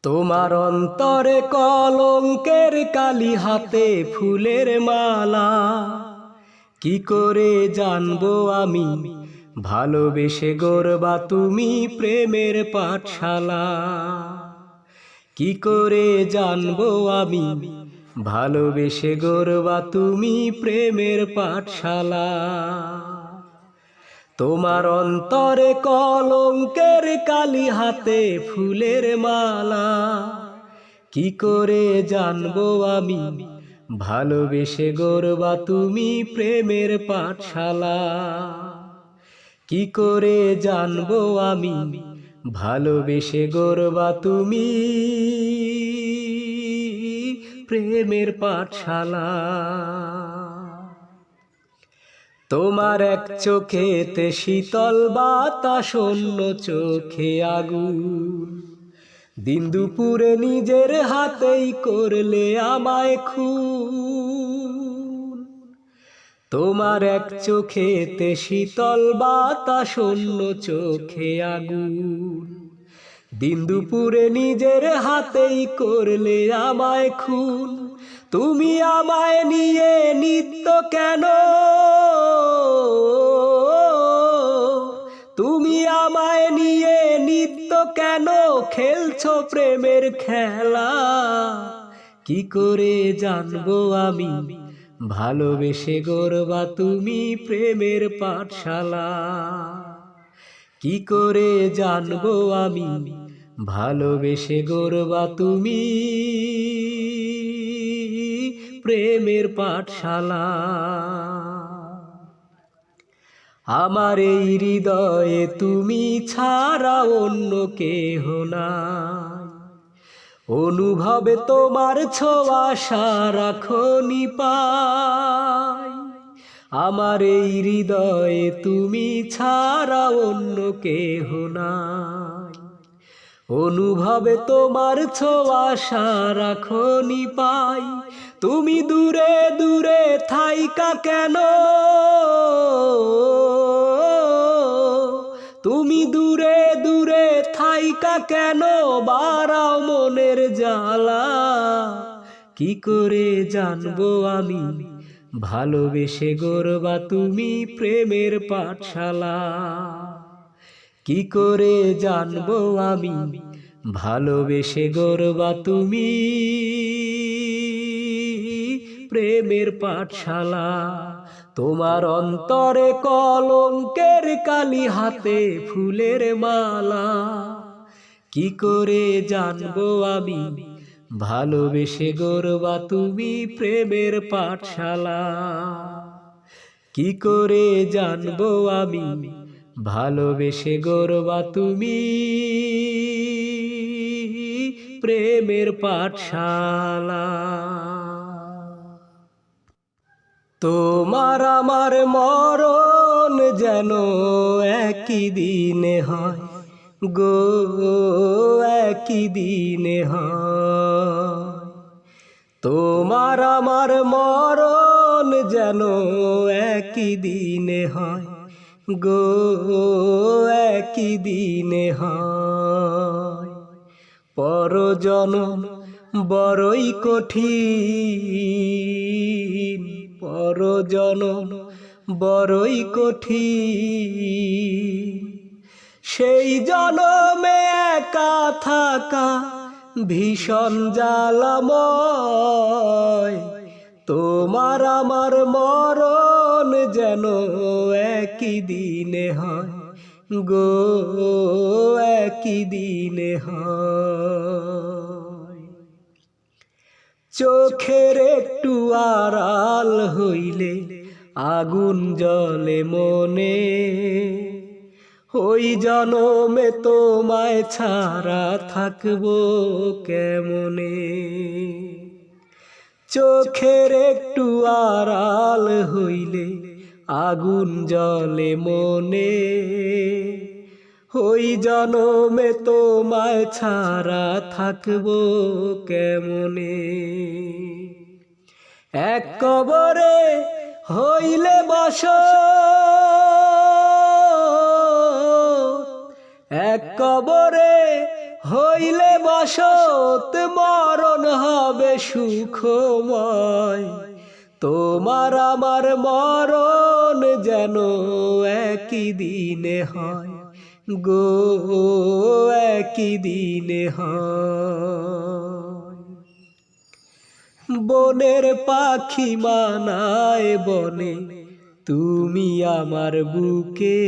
তোমার অন্তরে কলঙ্কের কালি, হাতে ফুলের মালা। কি করে জানবো আমি ভালোবেসে গড়বা তুমি প্রেমের পাঠশালা? কি করে জানবো আমি ভালোবেসে গড়বা তুমি প্রেমের পাঠশালা? তোমার অন্তরে কলঙ্কের কালি, হাতে ফুলের মালা। কি করে জানবো আমি ভালোবেসে গড়বা তুমি প্রেমের পাঠশালা? কি করে জানবো আমি ভালোবেসে গড়বা তুমি প্রেমের পাঠশালা? তোমার এক চোখেতে শীতল বাতাস, অন্য চোখে আগুন। দিন দুপুরে নিজের হাতেই করলে আমায় খুন। তোমার এক চোখেতে শীতল বাতাস, অন্য চোখে আগুন। দিন দুপুরে নিজের হাতেই করলে আমায় খুন। তুমি আমায় নিয়ে নিত্য কেন, তুমি আমায় নিয়ে নিত্য কেন খেলছো প্রেমের খেলা? কি করে জানবো আমি ভালোবেসে গড়বা তুমি প্রেমের পাঠশালা? কি করে জানবো আমি ভালোবেসে গড়বা তুমি প্রেমের পাঠশালা? আমার এই হৃদয়ে তুমি ছাড়া অন্য কেহ নাই। অনুভবে তোমার ছোঁয়া সারাক্ষণই পাই। আমার এই হৃদয়ে তুমি ছাড়া অন্য কেহ নাই। অনুভবে তোমার ছোঁয়া সারাক্ষণই পাই। তুমি দূরে দূরে থাইকা কেন, তুমি দূরে দূরে থাইকা কেন বাড়াও মনের জ্বালা? কি করে জানবো আমি ভালোবেসে গড়বা তুমি প্রেমের পাঠশালা? কি করে জানবো আমি ভালোবেসে গড়বা তুমি প্রেমের পাঠশালা? তোমার অন্তরে কলঙ্কের কালি, হাতে ফুলের মালা। কি করে জানবো আমি ভালোবেসে গড়বা তুমি প্রেমের পাঠশালা? কি করে জানবো আমি ভালোবেসে গড়বা তুমি প্রেমের পাঠশালা? তোমার আমার মরণ যেন একই দিনে হয় গো, একই দিনে হয়। তোমার আমার মরণ যেন একই দিনে হয় গো, একই দিনে হয়। পরজনম বড়ই কঠিন, পরজনম বড়ই কঠিন। সেই জনমে একা থাকা ভীষণ জ্বালাময়। তোমার আমার মরণ যেন একই দিনে হয় গো, একই দিনে হয়। চোখের একটু আড়াল হইলে আগুন জ্বলে মনে। ওই জনমে তোমায় ছাড়া থাকবো কেমনে? চোখের একটু আড়াল হইলে আগুন জ্বলে মনে। ওই জনমে তোমায় ছাড়া থাকবো কেমনে? এক কবরে হইলে বসত, এক কবরে হইলে বসত মরণ হবে সুখময়, তোমার আমার মরণ যেন একই দিনে হয় গো, একই দিনে হয়। বনের পাখি মানায় বনে, তুমি আমার বুকে,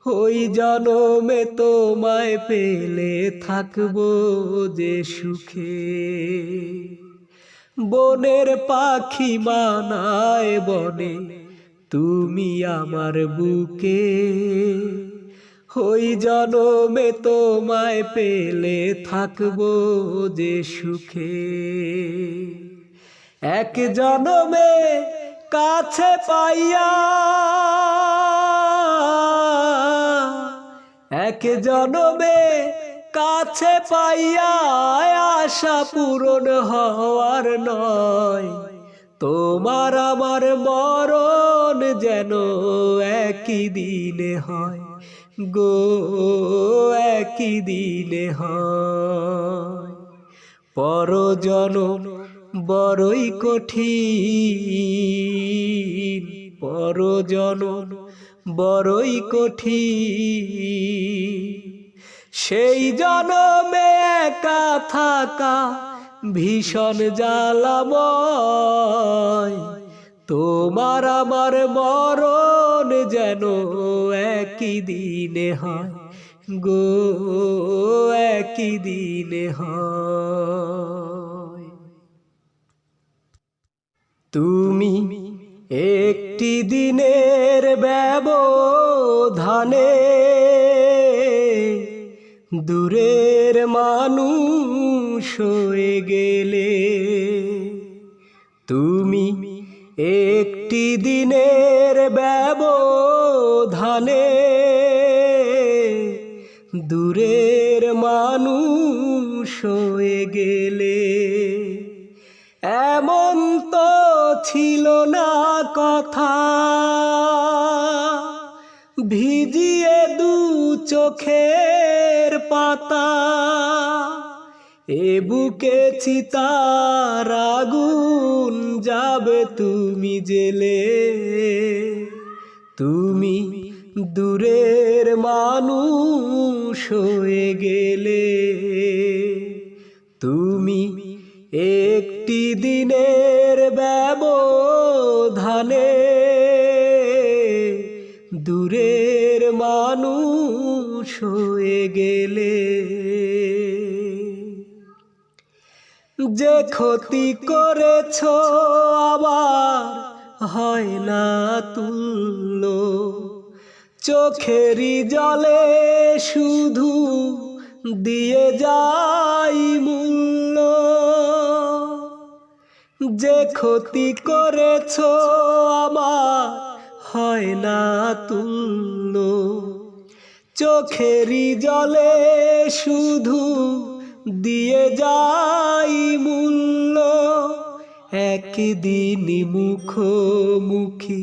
ওই জনমে তোমায় পেলে থাকবো যে সুখে। বনের পাখি মানায় বনে, তুমি আমার বুকে, ওই জনমে তোমায় পেলে থাকবো যে সুখে। এক জনমে কাছে পাইয়া, এক জনমে কাছে পাইয়া আশা পূরণ হওয়ার নয়, তোমার আমার মরণ যেন একই দিনে হয় গো, একই দিনে হয়। পরজনম বড়ই কঠিন, পরজনম বড়ই কঠিন, সেই জনমে একা থাকা ভীষণ জ্বালাময়, তোমার আমার মরণ যেন একই দিনে হয় গো, একই দিনে হয়। তুমি একটি দিনের ব্যবধানে দূরের মানুষ হয়ে গেলে, তুমি একটি দিনের ব্যবধানে দূরের মানুষ হয়ে গেলে। এমন তো ছিল না কথা, ভিজিয়ে দু চোখের পাতা, এ বুকে চিতার আগুন যাবে তুমি জেলে, তুমি দূরের মানুষ হয়ে গেলে। তুমি একটি দিনের ব্যবধানে দূরের মানুষ হয়ে গেলে। যে ক্ষতি করেছ আবার হয় না তুল্য, চোখেরই জলে শুধু দিয়ে যাই মূল্য। যে ক্ষতি করেছ আমার হয় না তুল্য, চোখেরই জলে শুধু দিয়ে যাই মূল্য। একদিন মুখোমুখি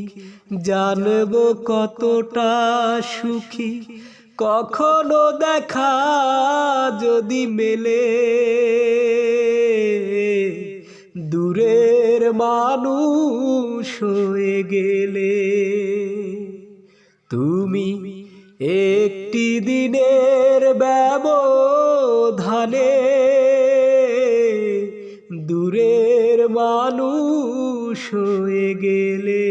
জানবো কতটা সুখী, কখনো দেখা যদি মেলে, দূরের মানুষ হয়ে গেলে। তুমি একটি দিনের ব্যবধানে দূরের মানুষ হয়ে গেলে।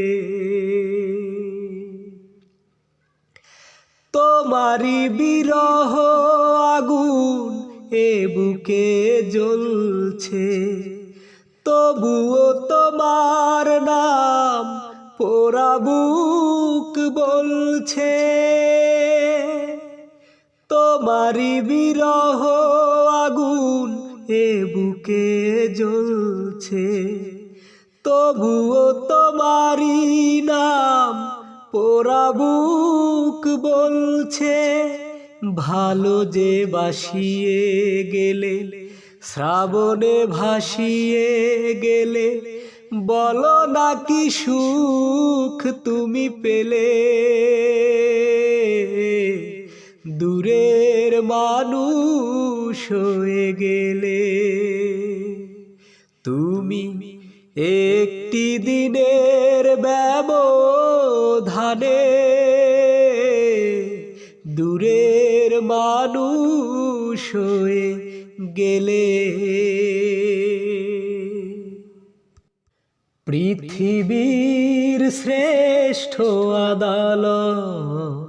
তোমারি বিরহ আগুন এ বুকে জ্বলছে, তবুও তোমার নাম পোড়া বুক বলছে। তোমারি বিরহ আগুন এ বুকে জ্বলছে, তবুও তোমারি নাম পোড়া বুক বলছে। ভালো যে বাসিয়ে গেলে, শ্রাবণে ভাসিয়ে গেলে, বলো নাকি সুখ তুমি পেলে, দূরের মানুষ হয়ে গেলে। তুমি একটি দিনের ব্যবধানে দূরের মানুষ হয়ে গেলে। পৃথিবীর শ্রেষ্ঠ আদালত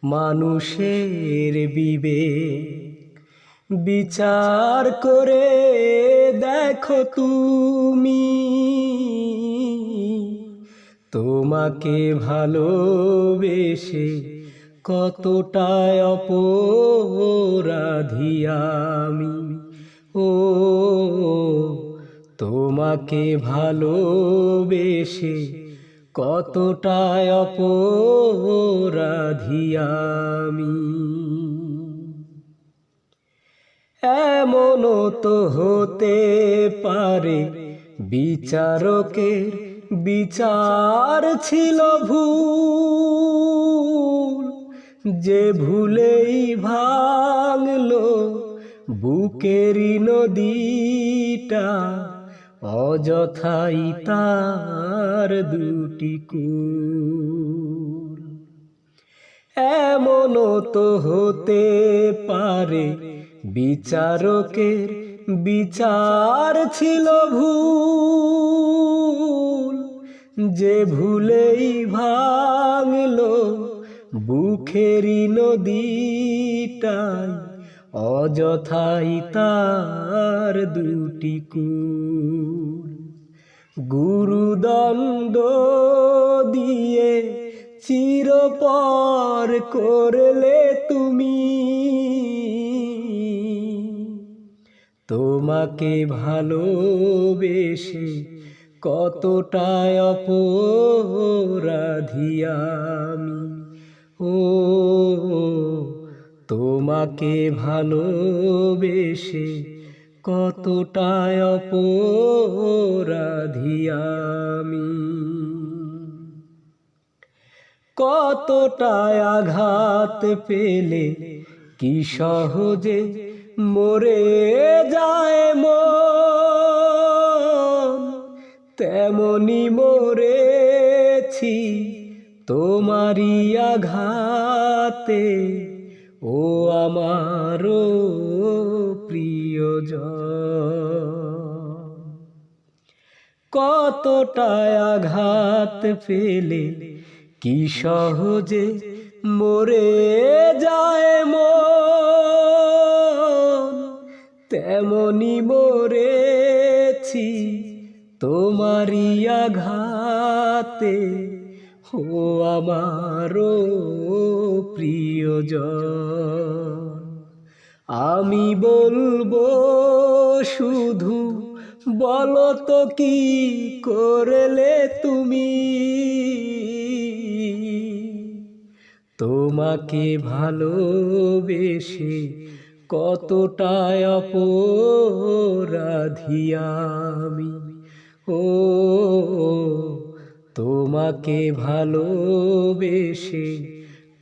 মানুষের বিবেক, বিচার করে দেখো তুমি। তোমাকে ভালোবেসে কতটা অপরাধী আমি। ও তোমাকে ভালোবেসে কতটা অপরাধী আমি। এমনও তো হতে পারে বিচারকের বিচার ছিল ভুল, যে ভুলেই ভাঙলো বুকেরই নদীটা, অযথাই তার দুটি কূল। এমনও তো হতে পারে বিচারকের বিচার ছিল ভুল, যে ভুলেই ভাঙলো বুকেরই নদীটাই, অযথাই তার দুটি কূল। গুরুদণ্ড দিয়ে চিরপর করলে তুমি। তোমাকে ভালোবেসে কতটা অপরাধী আমি। ও তোমাকে ভালোবেসে কতটা অপরাধী আমি। কতটা আঘাত পেলে কি সহজে মরে যায় মন, তেমনি মরেছি তোমারই আঘাতে, ও আমারও প্রিয়জন। কতটা আঘাত পেলে কি সহজে মরে যায় মন, তেমনি মরেছি তোমারই আঘাতে, ও আমারও প্রিয়জন। আমি বলবো শুধু, বলো তো কি করলে তুমি। তোমাকে ভালোবেসে কতটা অপরাধী আমি। ও তোমাকে ভালোবেসে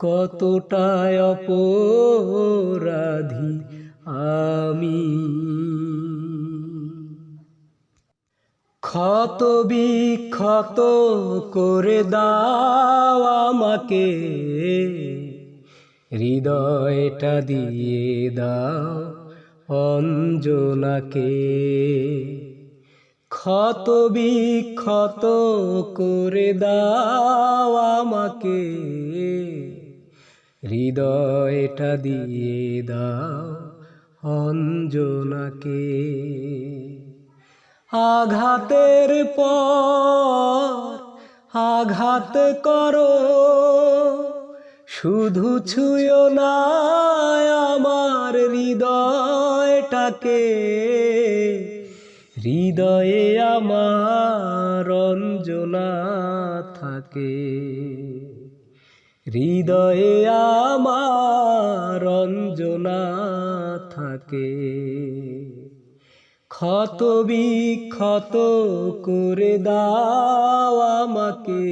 কতটা অপরাধী আমি। ক্ষত বিক্ষত করে দাও আমাকে, হৃদয়টা দিয়ে দাও অঞ্জনাকে। ক্ষত বিক্ষত করে দাও আমাকে, হৃদয়টা দিয়ে দাও অঞ্জনাকে। আঘাতের পর আঘাত করো, শুধু ছুঁয়ো না আমার হৃদয়টাকে। হৃদয়ে আমার অঞ্জনা থাকে, হৃদয়ে আমার অঞ্জনা থাকে। ক্ষত বিক্ষত করে দাও আমাকে,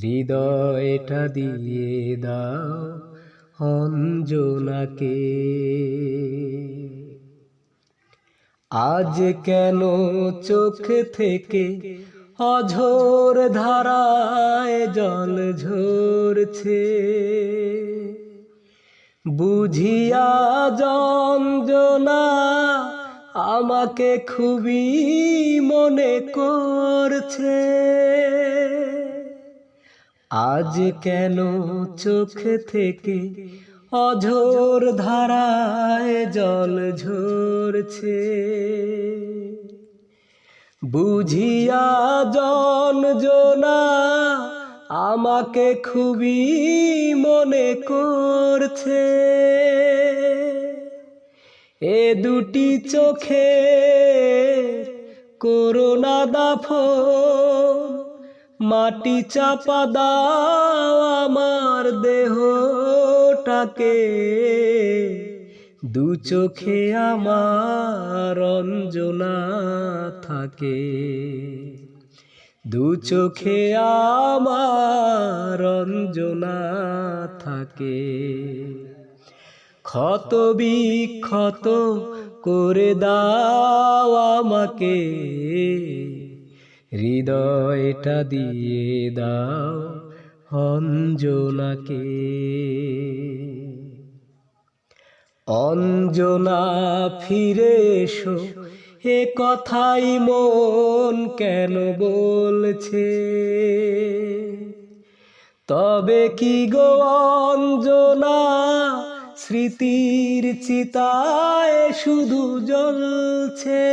হৃদয়টা দিয়ে দাও অঞ্জনাকে। আজ কেন চোখ থেকে অঝোর ধারায় জল ঝরছে, বুঝিয়া যন্ত্রণা আমাকে খুবই মনে করছে। আজ কেন চোখ থেকে অঝোর ধারায় জল ঝরছে, বুঝিয়া যন্ত্রণা আমাকে খুবই মনে করছে। এ দুটি চোখে করোনা দাফন, মাটি চাপা দাও আমার দেহটাকে। দু চোখে আমার অঞ্জনা থাকে, দু চোখে আমার অঞ্জনা থাকে। ক্ষত বিক্ষত করে দাও আমাকে, হৃদয়টা দিয়ে দাও অঞ্জনাকে। অঞ্জনা ফিরে এসো, এ কথাই মন কেন বলছে। তবে কি গো অঞ্জনা, স্মৃতির চিতায় শুধু জ্বলছে।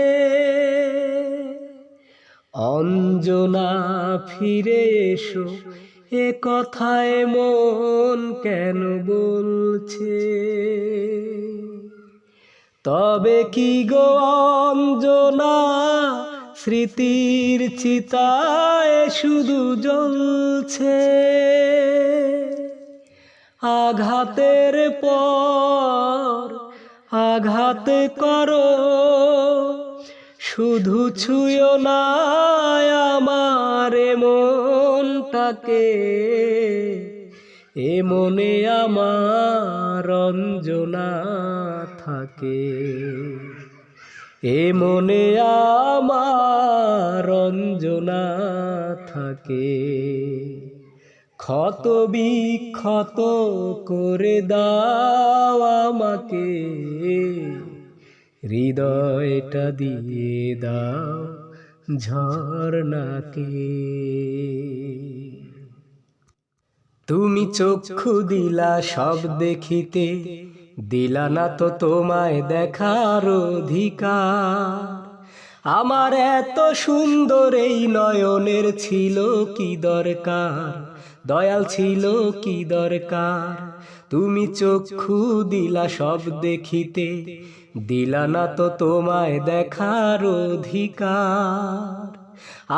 অঞ্জনা ফিরে এসো, এ কথায় মন কেন বলছে। তবে কি গো অঞ্জনা, স্মৃতির চিতায় শুধু জ্বলছে। আঘাতের পর আঘাত করো, শুধু ছুঁয়ো না আমার মনটাকে। এ মনে আমার অঞ্জনা থাকে, এ মনে আমার অঞ্জনা থাকে। ক্ষত বিক্ষত করে দাও আমাকে, হৃদয়টা দিয়ে দাও ঝরনাকে। তুমি চক্ষু দিলা সব দেখিতে, দিলা না তো তোমায় দেখার অধিকার। আমার এত সুন্দর এই নয়নের ছিল কি দরকার, দয়াল ছিল কি দরকার। তুমি চক্ষু দিলা সব দেখিতে, দিলা না তো তোমায় দেখার অধিকার।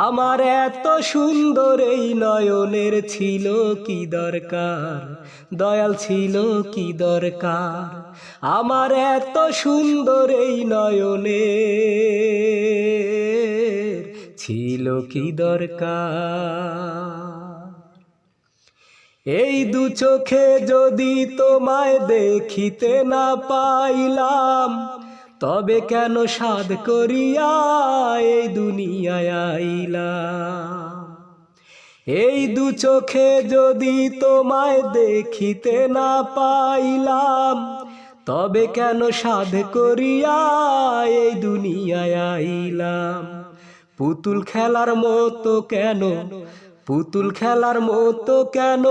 আমার এত সুন্দর এই নয়নের ছিল কি দরকার, দয়াল ছিল কি দরকার। আমার এত সুন্দর এই নয়নের ছিল কি দরকার। এই দু চোখে যদি তোমায় দেখিতে না পাইলাম, তবে কেন সাধ করিয়া এই দুনিয়ায় আইলাম। এই দু চোখে যদি তোমায় দেখিতে না পাইলাম, তবে কেন সাধ করিয়া এই দুনিয়ায় আইলাম। পুতুল খেলার মতো কেন, পুতুল খেলার মতো কেন,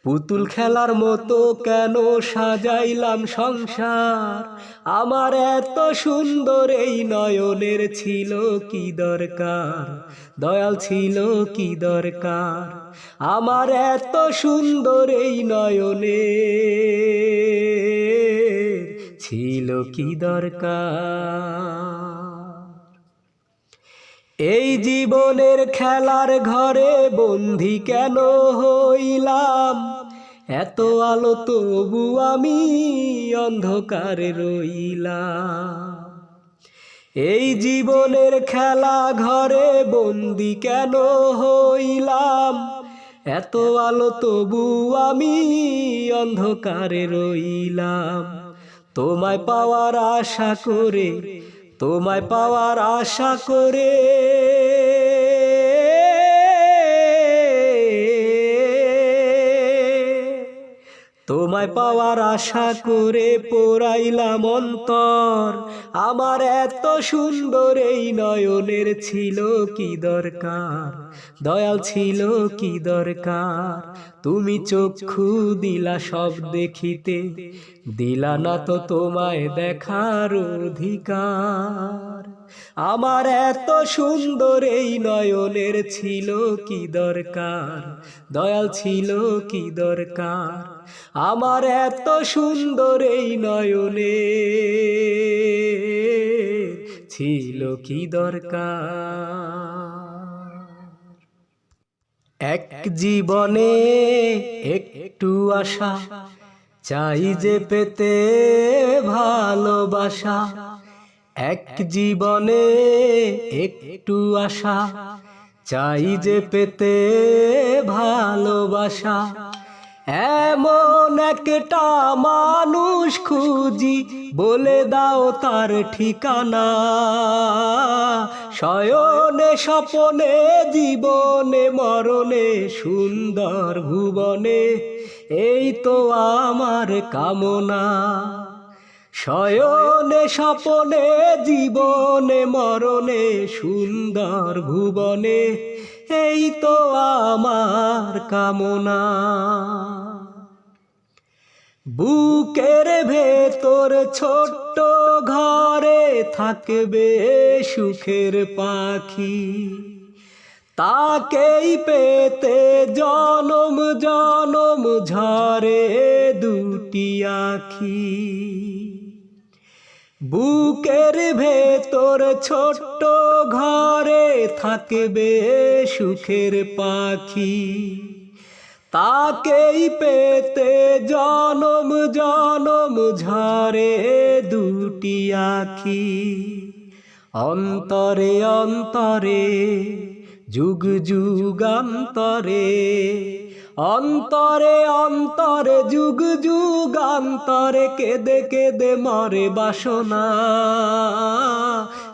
পুতুল খেলার মতো কেন সাজাইলাম সংসার। আমার এত সুন্দর এই নয়নের ছিল কি দরকার, দয়াল ছিল কি দরকার। আমার এত সুন্দর এই নয়নের ছিল কি দরকার। এই জীবনের খেলার ঘরে বন্দী কেন হইলাম, এত আলো তবু আমি অন্ধকারে রইলাম। এই জীবনের খেলা ঘরে বন্দি কেন হইলাম, এত আলো তবু আমি অন্ধকারে রইলাম। তোমায় পাওয়ার আশা করে, তোমায় পাওয়ার আশা করে, তোমায় পাওয়ার আশা করে পোড়াইলাম অন্তর। আমার এত সুন্দর এই নয়নের ছিল কি দরকার, দয়াল ছিল কি দরকার। তুমি চক্ষু দিলা সব দেখিতে, দিলা না তো তোমায় দেখার অধিকার। আমার এত সুন্দর এই নয়নের ছিল কি দরকার, দয়াল ছিল কি দরকার। আমার এত সুন্দর এই নয়নে ছিল কি দরকার। এক জীবনে একটু আশা চাই যে পেতে ভালোবাসা, এক জীবনে একটু আশা চাই যে পেতে ভালোবাসা। এমন একটা মানুষ খুঁজি, বলে দাও তার ঠিকানা। শয়নে স্বপনে জীবনে মরণে সুন্দর ভুবনে, এই তো আমার কামনা। শয়নে স্বপনে জীবনে মরণে সুন্দর ভুবনে, এই তো আমার কামনা। বুকের ভেতর ছোট্ট ঘরে থাকবে সুখের পাখি, তাকেই পেতে জনম জনম ঝরে দুটি আখি। বুকের ভেতর ছোট্ট ঘরে থাকবে সুখের পাখি, তাকেই পেতে জনম জনম ঝরে দুটি আখি। অন্তরে অন্তরে যুগ যুগান্তরে, অন্তরে অন্তরে যুগ যুগান্তরে কেঁদে কেঁদে মরে বাসনা।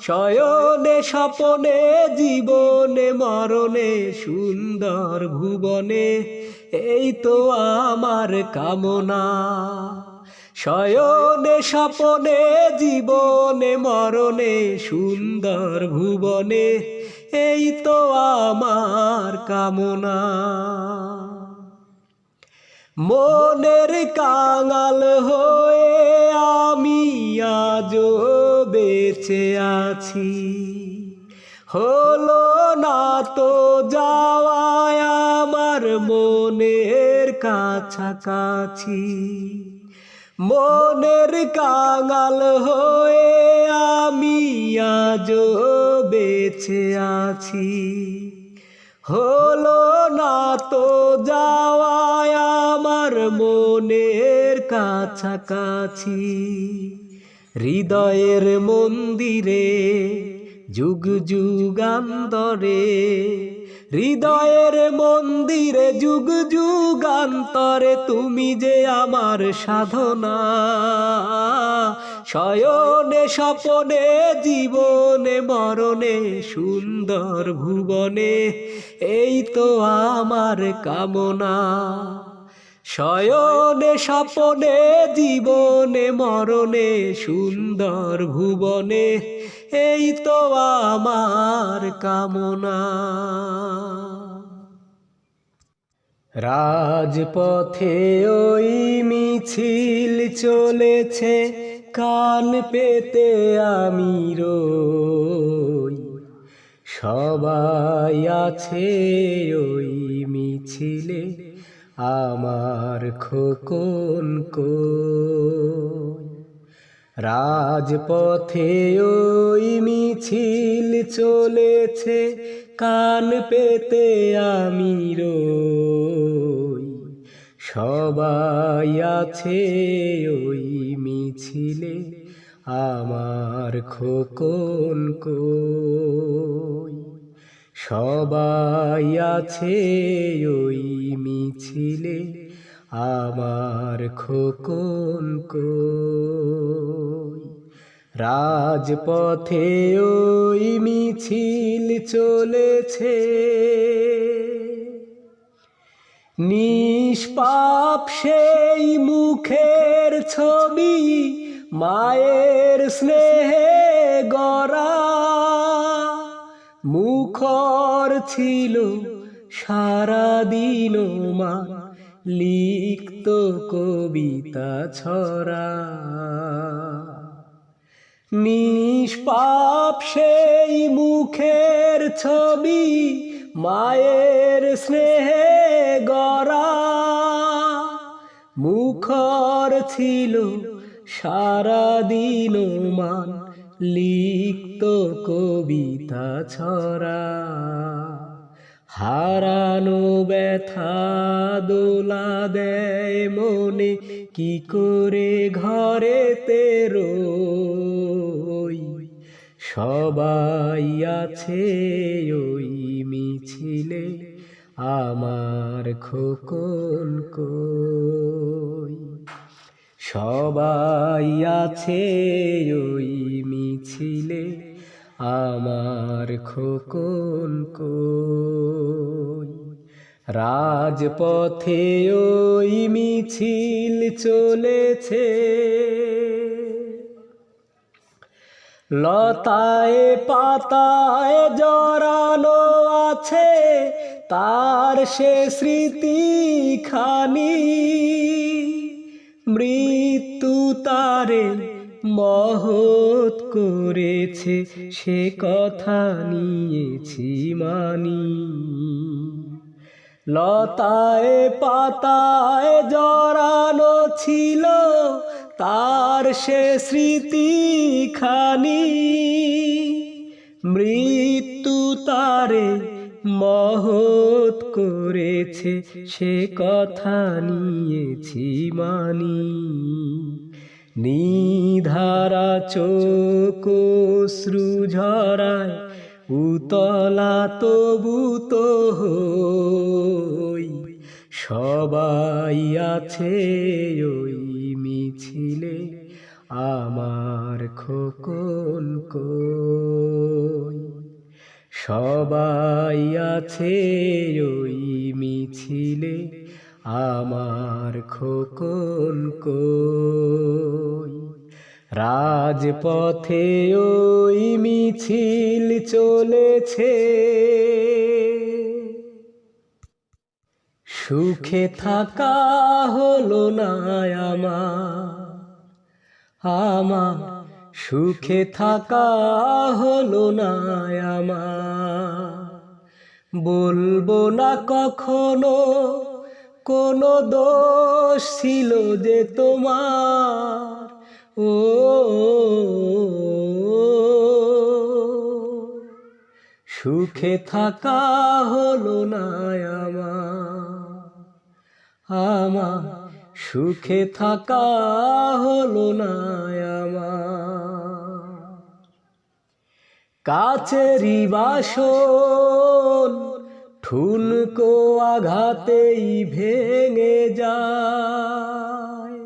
শয়নে স্বপনে জীবনে মরণে সুন্দর ভুবনে, এই তো আমার কামনা। শয়নে স্বপনে জীবনে মরণে সুন্দর ভুবনে, এই তো আমার কামনা। মনের কাঙাল হয়ে আমি আজও বেঁচে আছি, হলো না তো যাওয়ায় আমার মনের কাছাকাছি। মনের কাঙাল হয়ে আমি আজও বেঁচে আছি, হলো না তো যাওয়ায় আমার মনের কাছাকাছি। হৃদয়ের মন্দিরে যুগ যুগান্তরে, হৃদয়ের মন্দিরে যুগ যুগান্তরে তুমি যে আমার সাধনা। শয়নে স্বপনে জীবনে মরণে সুন্দর ভুবনে, এই তো আমার কামনা। শয়নে স্বপনে জীবনে মরণে সুন্দর ভুবনে, এই তো আমার কামনা। রাজপথে ওই মিছিল চলেছে, কান পেতে আমি রই। সবাই আছে ওই মিছিলে, আমার খোকন কই। রাজপথে ওই মিছিল চলেছে, কান পেতে আমি রই। সবাই আছে ওই মিছিলে, আমার খোকন কই। সবাই আছে ওই মিছিলে, আমার খোকন কই। রাজপথে ওই মিছিল চলেছে, নিষ্পাপ সেই মুখের ছবি মায়ের স্নেহে গড়া। মুখর ছিল সারাদিন মা, লিখত কবিতা ছড়া। নিষ্পাপ সেই মুখের ছবি মায়ের স্নেহে গড়া। মুখর ছিল সারাদিন মান, লিখত কবিতা ছড়া। হারানো ব্যথা দোলা দেয় মনে, কি করে ঘরেতে রই। সবাই আছে ওই মিছিলে, আমার খোকন কই। সবাই আছে ওই মিছিলে, আমার খোকন কই। রাজপথে ওই মিছিল চলেছে, লতায় পাতায় জড়ানো আছে তার সে স্মৃতিখানি। মৃত্যু তারে মহৎ করেছে, সে কথা নিয়েছি মানি। লতায় পাতায় জড়ানো ছিল তার সে স্মৃতিখানি। মৃত্যু তারে মহৎ করেছে, সে কথা নিয়েছি মানি। নিধারা চোখ অশ্রু ঝরায়, উতলা তবু তো হই। সবাই আছে ওই মিছিলে, আমার খোকন কই। সবাই আছে ওই মিছিলে, আমার খোকন কই। রাজপথে ওই মিছিল চলেছে, সুখে থাকা হলো না আমার, সুখে থাকা হলো না আমার। বলবো না কখনো কোনো দোষ ছিল যে তোমার, ও সুখে থাকা হলো না আমার, সুখে থাকা হলো না আমার। কাচেরি বাসন ঠুনকো আঘাতেই ভেঙে যায়,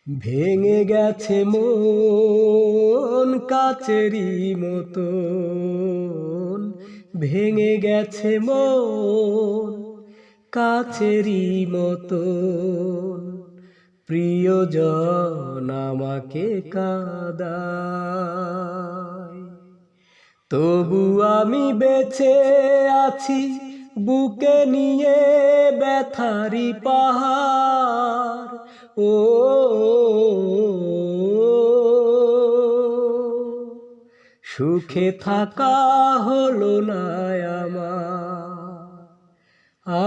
ভেঙে গেছে মন কাচেরি মতন। ভেঙে গেছে মন কাচেরি মতন, প্রিয়জন আমাকে কাঁদায়। তবু আমি বেঁচে আছি বুকে নিয়ে ব্যথারি পাহাড়, ও সুখে থাকা হলো না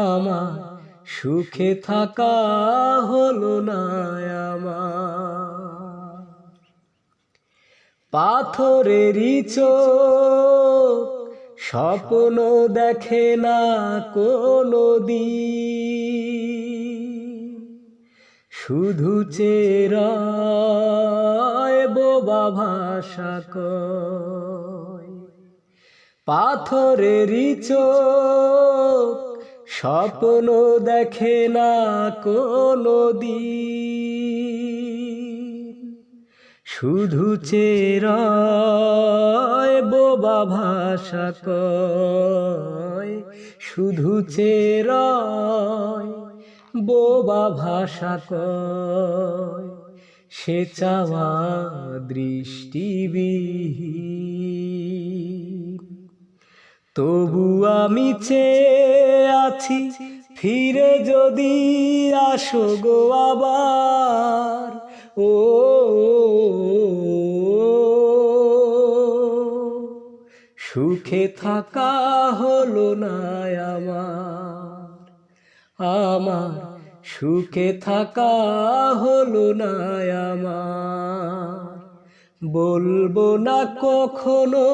আমার, সুখে থাকা হলো না আমার। পাথরেরই চোখ স্বপ্ন দেখে না কোনো দিন, শুধু চেরায় বোবা ভাষা কয়। পাথরেরই চোখ স্বপ্ন দেখে না কোনো দিন, শুধু চেরায় বোবা ভাষা কয়। শুধু চেরায় বোবা ভাষা কয়। সে চাওয়া দৃষ্টিবিহীন। তবু আমি চেয়ে আছি ফিরে যদি আসো গো আবার। ও সুখে থাকা হলো না আমার, আমার সুখে থাকা হলো না আমার। বলবো না কখনো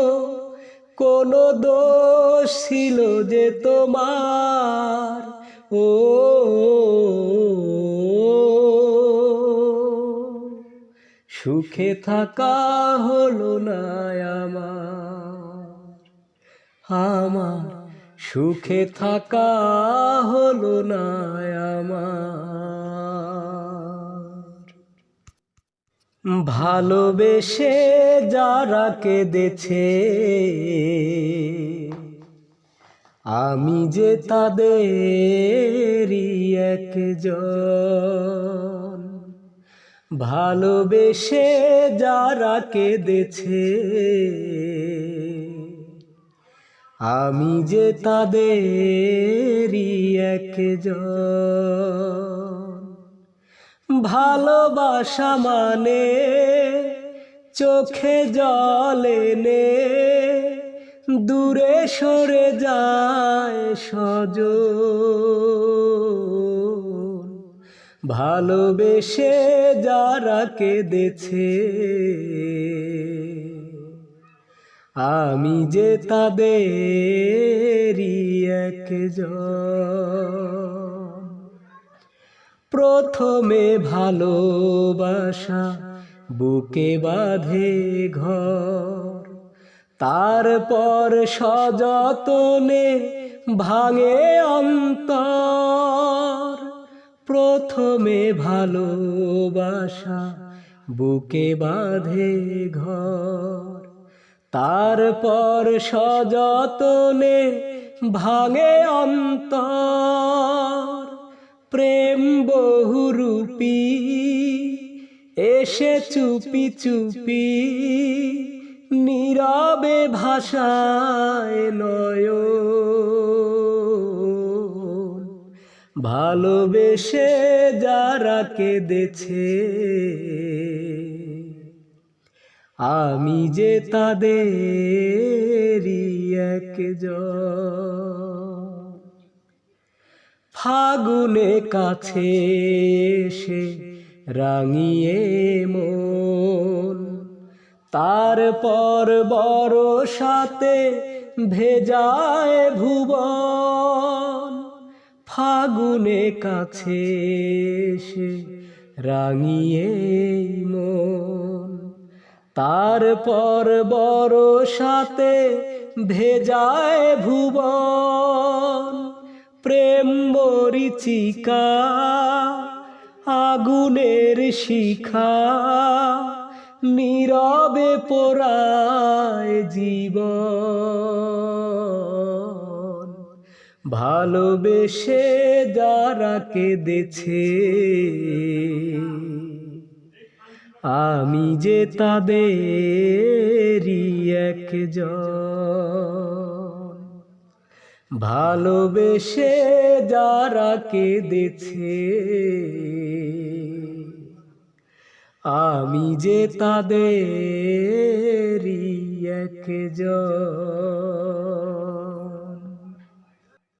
কোনো দোষ ছিল যে তোমার। ও সুখে থাকা হলো না আমার, আমার সুখে থাকা হলো না আমার। ভালোবেসে যারা কেঁদেছে আমি যে তাদেরই একজন। ভালোবেসে যারা কেঁদেছে আমি যে তাদেরই একজন। ভালোবাসা মানে চোখে জল এনে দূরে সরে যায় স্বজন। ভালোবেসে যারা কেঁদেছে আমি যে তাদেরই একজন। প্রথমে ভালোবাসা বুকে বাঁধে ঘর, তারপর সযতনে ভাঙে অন্তর। প্রথমে ভালোবাসা বুকে বাঁধে ঘর, তারপর সযতনে ভাঙে অন্তর। প্রেম বহুরূপী এসে চুপি চুপি নীরবে ভাষায় নয়ন। ভালোবেসে যারা কেঁদেছে আমি যে তাদেরই একজন। ফাগুনে কাছে এসে রাঙিয়ে মন, তারপর বর্ষাতে ভেজায় ভুবন। ফাগুনে কাছে এসে রাঙিয়ে মন, তারপর বর্ষাতে ভেজায় ভুবন। প্রেম মরীচিকা আগুনের শিখা নীরবে পোড়ায় জীবন। ভালোবেসে যারা কেঁদেছে আমি যে তাদেরই একজন। ভালোবেসে যারা কেঁদেছে আমি যে তাদেরই একজন।